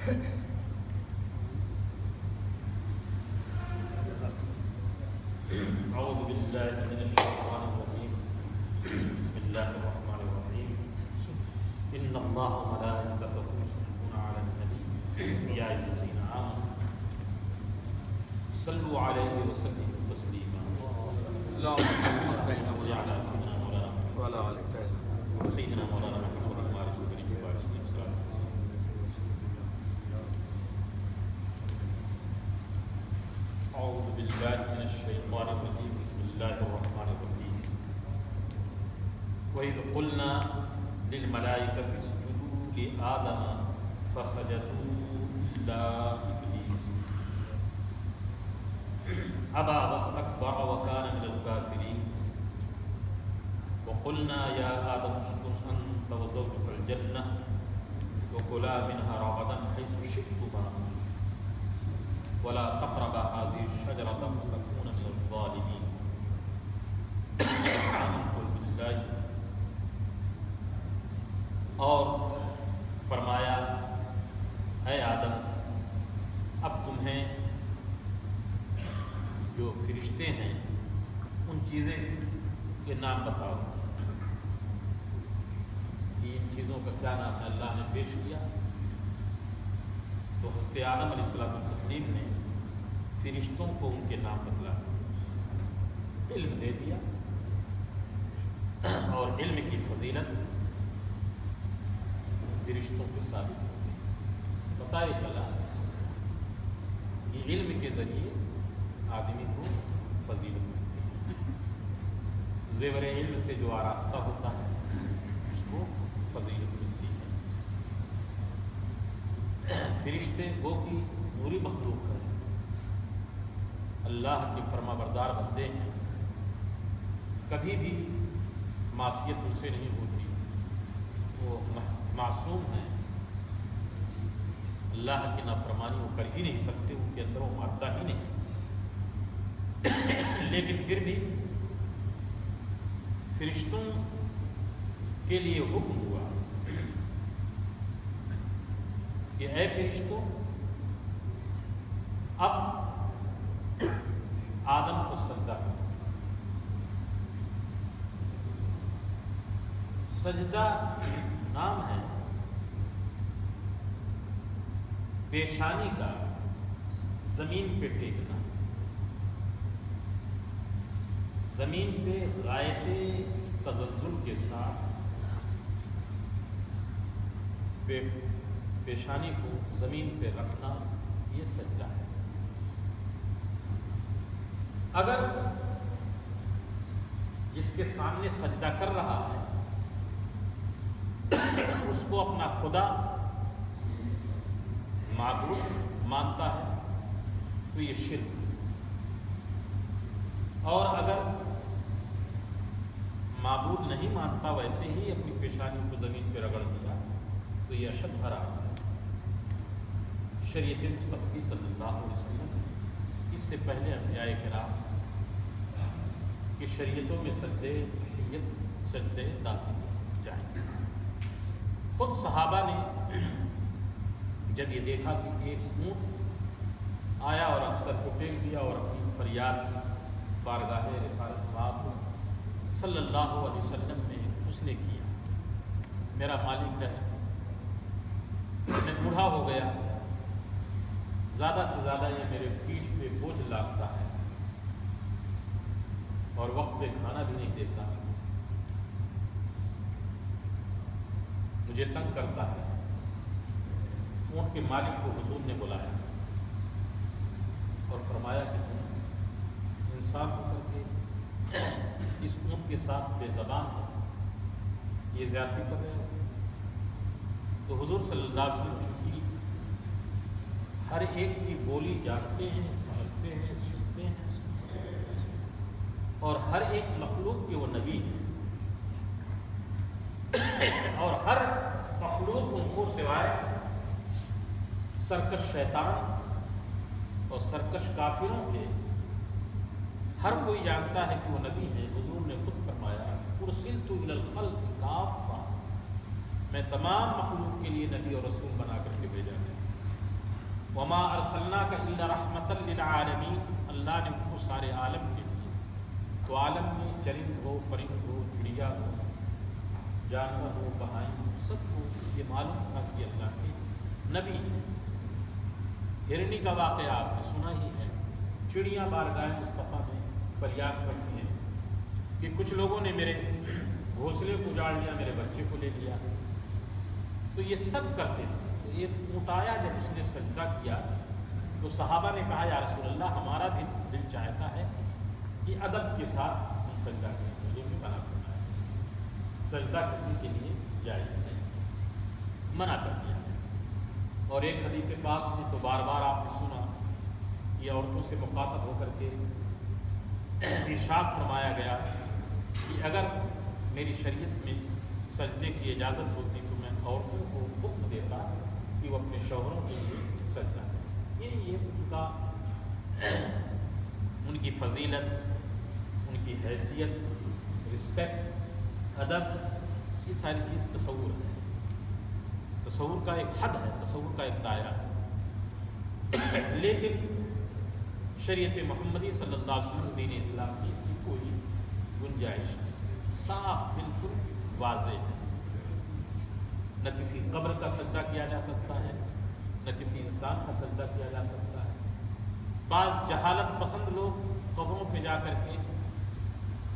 اعوذ باللہ من الشیطان الرجیم بسم اللہ الرحمن الرحیم ان اللہ وملائکتہ یصلون علی النبی یا ایھا الذین آمنوا صلوا علیہ وسلموا تسلیما اللهم صل علی سیدنا مولانا سیدنا مولانا محمد وعلى آلہ وصحبہ اعوذ باللہ من الشیطان الرجیم بسم اللہ الرحمن الرحیم وَإِذْ قُلْنَا لِلْمَلَائِكَةِ اسْجُدُوا لِآدَمَ فَسَجَدُوا إِلَّا إِبْلِيسَ أَبَى وَاسْتَكْبَرَ وَكَانَ مِنَ الْكَافِرِينَ وَقُلْنَا يَا آدَمُ اسْكُنْ أَنْتَ وَزَوْجُكَ الْجَنَّةَ وَكُلَا مِنْهَا رَغَدًا حَيْثُ شِئْتُمَا وَلَا تَقْرَبَا هَٰذِهِ الشَّجَرَةَ فَتَكُونَا مِنَ الظَّالِمِينَ آمنتُ بِاللَّهِ اور فرمایا اے آدم اب تمہیں جو فرشتے ہیں ان چیزیں کے نام بتاؤ کہ ان چیزوں کا کیا نام ہے اللہ نے پیش کیا تو حضرت آدم علیہ السلام نے فرشتوں کو ان کے نام بتلا علم دے دیا اور علم کی فضیلت فرشتوں کے ثابت ہو گئی بتایا چلا کہ علم کے ذریعے آدمی کو فضیلت ملتی ہے زیور علم سے جو آراستہ ہوتا ہے اس کو فضیلت ملتی ہے فرشتے وہ کی نوری مخلوق ہے اللہ کی فرما بردار بندے ہیں کبھی بھی معصیت ان سے نہیں ہوتی وہ معصوم ہیں اللہ کی نافرمانی وہ کر ہی نہیں سکتے ان کے اندر وہ مادہ ہی نہیں لیکن پھر بھی فرشتوں کے لیے حکم ہوا کہ اے فرشتوں اب آدم کو سجدہ کرو سجدہ نام ہے پیشانی کا زمین پہ ٹیکنا زمین پہ غایت تزلزل کے ساتھ پیشانی کو زمین پہ رکھنا یہ سجدہ ہے اگر جس کے سامنے سجدہ کر رہا ہے اس کو اپنا خدا معبود مانتا ہے تو یہ شرک اور اگر معبود نہیں مانتا ویسے ہی اپنی پیشانی کو زمین پہ رگڑ دیا تو یہ اشد حرام ہے شریعت مصطفی صلی اللہ علیہ وسلم اس سے پہلے انبیاء کرام کی شریعتوں میں سجدے داخل جائز خود صحابہ نے جب یہ دیکھا کہ ایک اونٹ آیا اور افسر کو ٹیک دیا اور اپنی فریاد بارگاہ رسالت باب صلی اللہ علیہ وسلم نے اس نے کیا میرا مالک ہے میں بوڑھا ہو گیا زیادہ سے زیادہ یہ میرے پیٹھ پہ بوجھ لاگتا ہے اور وقت پہ کھانا بھی نہیں دیتا مجھے تنگ کرتا ہے اونٹ کے مالک کو حضور نے بلایا اور فرمایا کہ تم انسان ہو کر کے اس اونٹ کے ساتھ بے زبان ہے یہ زیادتی کر رہے ہو تو حضور صلی اللہ علیہ وسلم چونکہ ہر ایک کی بولی جانتے ہیں سمجھتے ہیں سنتے ہیں اور ہر ایک مخلوق کے وہ نبی ہیں اور ہر مخلوق ان کو سوائے سرکش شیطان اور سرکش کافروں کے ہر کوئی جانتا ہے کہ وہ نبی ہے حضور نے خود فرمایا ارسلت الی الخلق کافہ میں تمام مخلوق کے لیے نبی اور رسول بنا کر کے بھیجا گیا وما ارسلناک الا رحمتا للعالمین، اللہ نے ان کو سارے عالم کے لیے، تو عالم میں چرند ہو، پرند ہو، چڑیا ہو، جانور ہو، بہائم ہو، سب کو یہ معلوم تھا کہ اللہ کے نبی ہیں۔ ہرنی کا واقعہ آپ نے سنا ہی ہے، چڑیاں بارگاہ مصطفیٰ میں فریاد کرتی ہیں کہ کچھ لوگوں نے میرے گھونسلے کو اجاڑ لیا، میرے بچے کو لے لیا، تو یہ سب کرتے تھے۔ تو یہ اونٹ آیا، جب اس نے سجدہ کیا تو صحابہ نے کہا یا رسول اللہ ہمارا دل چاہتا ہے کہ ادب کے ساتھ ہم سجدہ کریں، مجھے بھی منع کرنا ہے، سجدہ کسی کے لیے جائز نہیں، منع کر دیا۔ اور ایک حدیث پاک میں تو بار بار آپ نے سنا، یہ عورتوں سے مخاطب ہو کر کے ارشاد فرمایا گیا کہ اگر میری شریعت میں سجدے کی اجازت ہوتی تو میں عورتوں کو حکم دیتا کہ وہ اپنے شوہروں کے لیے سجدہ کریں۔ یہ ان کا ان کی فضیلت، ان کی حیثیت، رسپیکٹ، ادب، یہ ساری چیز تصور ہے، تصور کا ایک حد ہے، تصور کا ایک دائرہ ہے، لیکن شریعت محمدی صلی اللہ علیہ وسلم دین اسلام کی اس کی کوئی گنجائش نہیں، صاف بالکل واضح ہے۔ نہ کسی قبر کا سجدہ کیا جا سکتا ہے، نہ کسی انسان کا سجدہ کیا جا سکتا ہے۔ بعض جہالت پسند لوگ قبروں پہ جا کر کے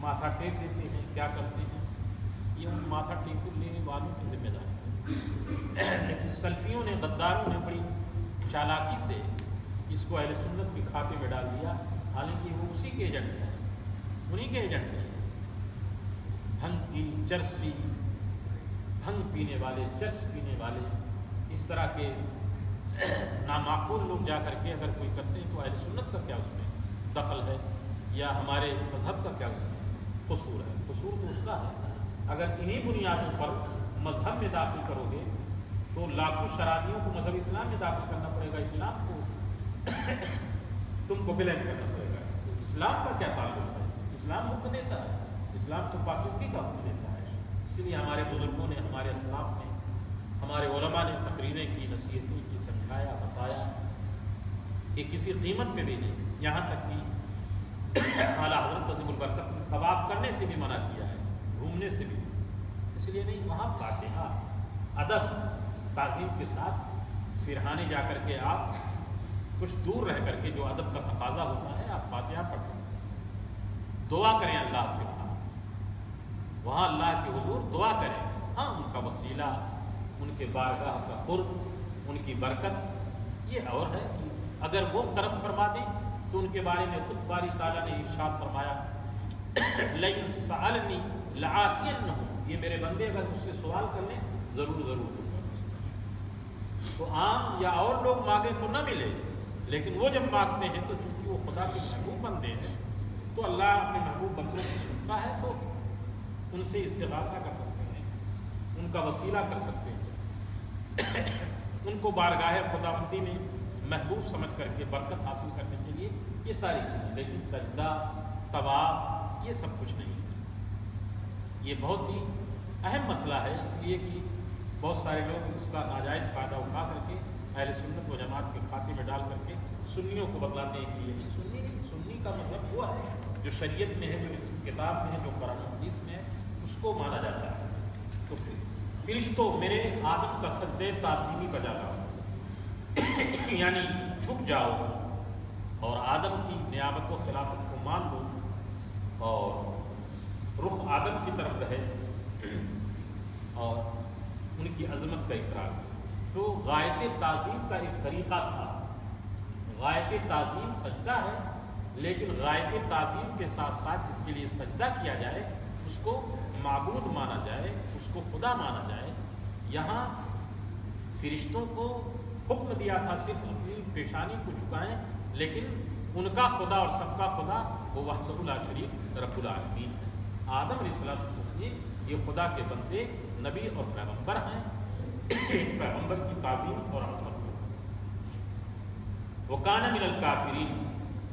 ماتھا ٹیک دیتے ہیں، کیا کرتے ہیں، یہ ان ماتھا ٹیک لینے والوں کی ذمہ داری ہے، لیکن سلفیوں نے، غداروں نے بڑی چالاکی سے اس کو اہل سنت کے کھاتے میں ڈال دیا، حالانکہ وہ اسی کے ایجنٹ ہیں، انہی کے ایجنٹ ہیں۔ بھنگ کی چرسی، بھنگ پینے والے، چرس پینے والے، اس طرح کے نامعقول لوگ جا کر کے اگر کوئی کرتے ہیں تو اہل سنت کا کیا اس میں دخل ہے، یا ہمارے مذہب کا کیا اس میں قصور ہے؟ قصور تو اس کا ہے۔ اگر انہی بنیادوں پر مذہب میں داخل کرو گے تو لاکھوں شرابیوں کو مذہب اسلام میں داخل کرنا پڑے گا، اسلام کو تم کو بلین کرنا پڑے گا۔ تو اسلام کا کیا تعلق ہے؟ اسلام حکم دیتا ہے، اسلام تو پاکیزگی کا حکم دیتا ہے۔ اس لیے ہمارے بزرگوں نے، ہمارے اسلاف نے، ہمارے علماء نے تقریریں کی، نصیحتیں کی، سمجھایا، بتایا کہ کسی قیمت پہ بھی نہیں، یہاں تک کہ اعلیٰ حضرت عظیم البرکت نے طواف کرنے سے بھی منع کیا ہے، گھومنے سے بھی، اس لیے نہیں، وہاں فاتحہ ادب تعظیم کے ساتھ سرہانے جا کر کے آپ کچھ دور رہ کر کے جو ادب کا تقاضا ہوتا ہے آپ فاتحہ پڑھیں، دعا کریں اللہ سے، وہاں اللہ کے حضور دعا کریں، ہاں ان کا وسیلہ، ان کے بارگاہ کا قرب، ان کی برکت یہ اور ہے کہ اگر وہ کرم فرما دیں تو ان کے بارے میں خود باری تعالیٰ نے ارشاد فرمایا لَئِن سَأَلَنِي لَآتِيَنَّهُ، یہ میرے بندے اگر مجھ سے سوال کر لیں ضرور ضرور دوں گا۔ تو عام یا اور لوگ مانگیں تو نہ ملے، لیکن وہ جب مانگتے ہیں تو چونکہ وہ خدا کے محبوب بندے ہیں تو اللہ اپنے محبوب بندوں کی سنتا ہے، تو ان سے استغاثہ کر سکتے ہیں، ان کا وسیلہ کر سکتے ہیں، ان کو بارگاہ خداوندی میں محبوب سمجھ کر کے برکت حاصل کرنے کے لیے یہ ساری چیزیں، لیکن سجدہ، طواف، یہ سب کچھ نہیں ہے۔ یہ بہت ہی اہم مسئلہ ہے، اس لیے کہ بہت سارے لوگ اس کا ناجائز فائدہ اٹھا کر کے اہل سنت و جماعت کے کھاتے میں ڈال کر کے سنیوں کو بتلاتے ہیں کہ یہ نہیں سنی، نہیں سنی کا مطلب وہ ہے جو شریعت میں ہے، جو کتاب میں ہے، جو قرآن و حدیث میں ہے، اس کو مانا جاتا ہے۔ تو فرشتوں میرے آدم کا سجدہ تعظیمی بجا لاؤ، یعنی جھک جاؤ اور آدم کی نیابت و خلافت کو مان لو اور رخ آدم کی طرف رہے اور ان کی عظمت کا اقرار کرو۔ تو غایت تعظیم کا ایک طریقہ تھا، غایت تعظیم سجدہ ہے، لیکن غایت تعظیم کے ساتھ ساتھ جس کے لیے سجدہ کیا جائے اس کو معبود مانا جائے، اس کو خدا مانا جائے۔ یہاں فرشتوں کو حکم دیا تھا صرف اپنی پیشانی کو جھکائیں، لیکن ان کا خدا اور سب کا خدا وہ وحدہ لا شریک رب العالمین ہے۔ آدم علیہ السلام یہ خدا کے بندے، نبی اور پیغمبر ہیں، پیغمبر کی تعظیم اور عظمت کو وَكَانَ مِنَ الْكَافِرِينَ،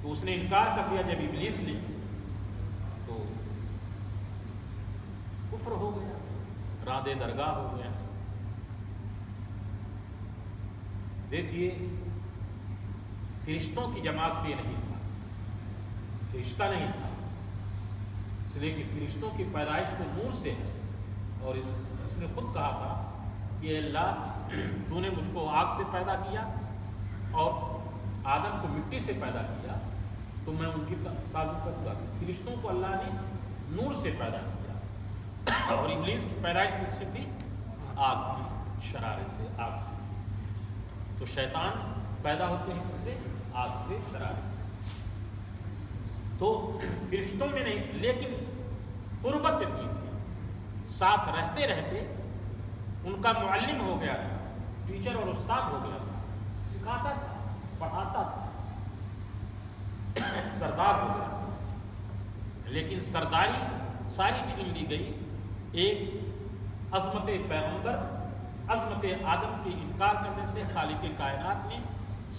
تو اس نے انکار کر دیا جب ابلیس نے، تو کفر ہو گیا، راد درگاہ ہو گیا۔ دیکھیے فرشتوں کی جماعت سے نہیں تھا، فرشتہ نہیں تھا، اس لیے کہ فرشتوں کی پیدائش تو نور سے ہے، اور اس نے خود کہا تھا کہ اللہ تو نے مجھ کو آگ سے پیدا کیا اور آدم کو مٹی سے پیدا کیا، تو میں ان کی تعظیم کروں گا۔ فرشتوں کو اللہ نے نور سے پیدا کیا، اور ابلیس کی پیدائش کس سے تھی؟ آگ کی شرارے سے، آگ سے۔ تو شیطان پیدا ہوتے ہیں کس سے؟ آگ سے، شرارے سے۔ تو فرشتوں میں نہیں، لیکن قربت اتنی تھی، ساتھ رہتے رہتے ان کا معلم ہو گیا تھا، ٹیچر اور استاد ہو گیا تھا، سکھاتا تھا، پڑھاتا تھا، سردار ہو گیا تھا۔ لیکن سرداری ساری چھین لی گئی ایک عظمت پیغمبر، عظمت آدم کے انکار کرنے سے خالق کائنات نے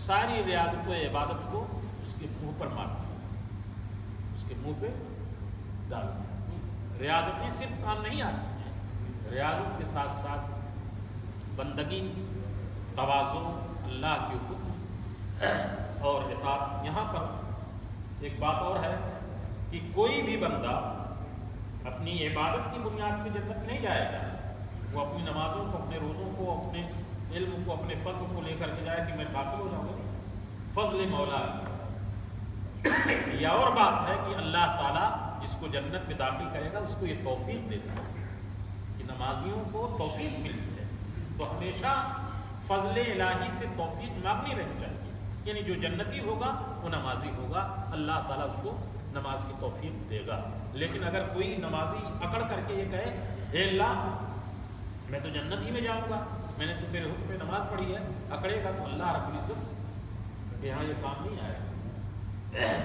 ساری ریاضت و عبادت کو اس کے منہ پر مار دیا، اس کے منہ پہ ڈال دیا۔ ریاضتیں صرف کام نہیں آتی ہیں، ریاضت کے ساتھ ساتھ بندگی، تواضع، اللہ کے حکم اور اطاعت۔ یہاں پر ایک بات اور ہے کہ کوئی بھی بندہ اپنی عبادت کی بنیاد پہ جنت نہیں جائے گا، وہ اپنی نمازوں کو، اپنے روزوں کو، اپنے علم کو، اپنے فضل کو لے کر کے جائے کہ میں داخل ہو جاؤں گا، فضل مولا۔ یہ اور بات ہے کہ اللہ تعالیٰ جس کو جنت میں داخل کرے گا اس کو یہ توفیق دیتا ہے کہ نمازیوں کو توفیق ملتی ہے۔ تو ہمیشہ فضل الہی سے توفیق مانگنی رہنی چاہیے، یعنی جو جنتی ہوگا وہ نمازی ہوگا، اللہ تعالیٰ اس کو نماز کی توفیق دے گا۔ لیکن اگر کوئی نمازی اکڑ کر کے یہ کہے اے اللہ میں تو جنت ہی میں جاؤں گا، میں نے تو تیرے حکم پہ نماز پڑھی ہے، اکڑے گا، تو اللہ رب العزت کہ یہاں یہ کام نہیں آئے گا۔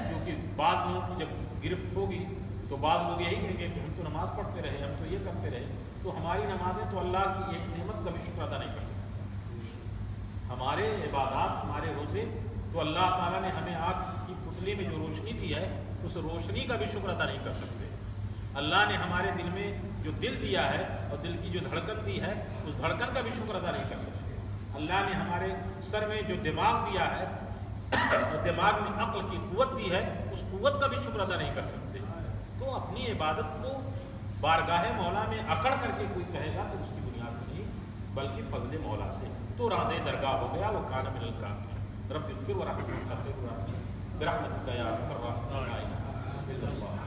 کیونکہ بعض لوگوں کی جب گرفت ہوگی تو بعض لوگ یہی کہیں گے کہ ہم تو نماز پڑھتے رہے، ہم تو یہ کرتے رہے، تو ہماری نمازیں تو اللہ کی ایک نعمت کا بھی شکر ادا نہیں کر سکتے۔ ہمارے عبادات، ہمارے روزے تو اللہ تعالیٰ نے ہمیں آگ کی پتلی میں جو روشنی دی ہے اس روشنی کا بھی شکر ادا نہیں کر سکتے۔ اللہ نے ہمارے دل میں جو دل دیا ہے اور دل کی جو دھڑکن دی ہے اس دھڑکن کا بھی شکر ادا نہیں کر سکتے۔ اللہ نے ہمارے سر میں جو دماغ دیا ہے اور دماغ میں عقل کی قوت دی ہے اس قوت کا بھی شکر ادا نہیں کر سکتے۔ تو اپنی عبادت کو بارگاہ مولا میں اکڑ کر کے کوئی کہے گا تو اس کی بنیاد میں نہیں بلکہ فضل مولا سے، تو راندے درگاہ ہو گیا، وہ کان من الکافرین۔ رب اغفر ورحمۃ برحمتک یا ارحم الراحمین۔